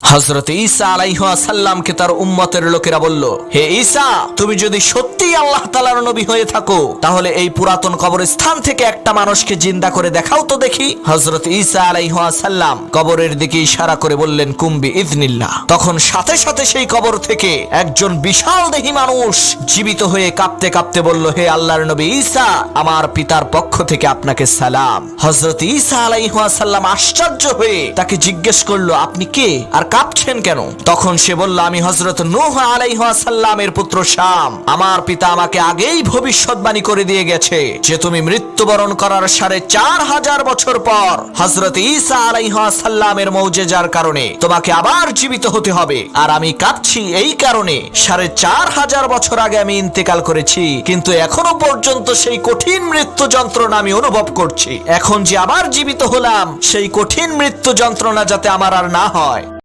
হযরত ঈসা আলাইহিস সালামকে তার উম্মতের লোকেরা বলল, হে ঈসা, তুমি যদি সত্যিই আল্লাহ তাআলার নবী হয়ে থাকো তাহলে এই পুরাতন কবরস্থান থেকে একটা মানুষকে জিন্দা করে দেখাও তো দেখি। হযরত ঈসা আলাইহিস সালাম কবরের দিকে ইশারা করে বললেন, কুম বিইذনিল্লাহ। তখন সাথে সাথে সেই কবর থেকে একজন বিশাল দেহী মানুষ জীবিত হয়ে কাঁপতে কাঁপতে বলল, হে আল্লাহর নবী ঈসা, আমার পিতার পক্ষ থেকে আপনাকে সালাম। হযরত ঈসা আলাইহিস সালাম আশ্চর্য হয়ে তাকে জিজ্ঞেস করলো, আপনি কে আর কাঁপছেন কেন? তখন সে বলল, আমি হযরত নূহ আলাইহিস সালামের পুত্র শাম। আমার পিতা আমাকে আগেই ভবিষ্যৎবাণী করে দিয়ে গেছে যে তুমি মৃত্যুবরণ করার ৪৫০০ বছর পর হযরত ঈসা আলাইহিস সালামের মুজিজার কারণে তোমাকে আবার জীবিত হতে হবে। আর আমি কাঁপছি এই কারণে ৪৫০০ বছর আগে আমি ইন্তেকাল করেছি, কিন্তু এখনো পর্যন্ত সেই কঠিন মৃত্যু যন্ত্রণা আমি অনুভব করছি। এখন যে আবার জীবিত হলাম সেই কঠিন মৃত্যু যন্ত্রণা যাতে আমার আর না হয়।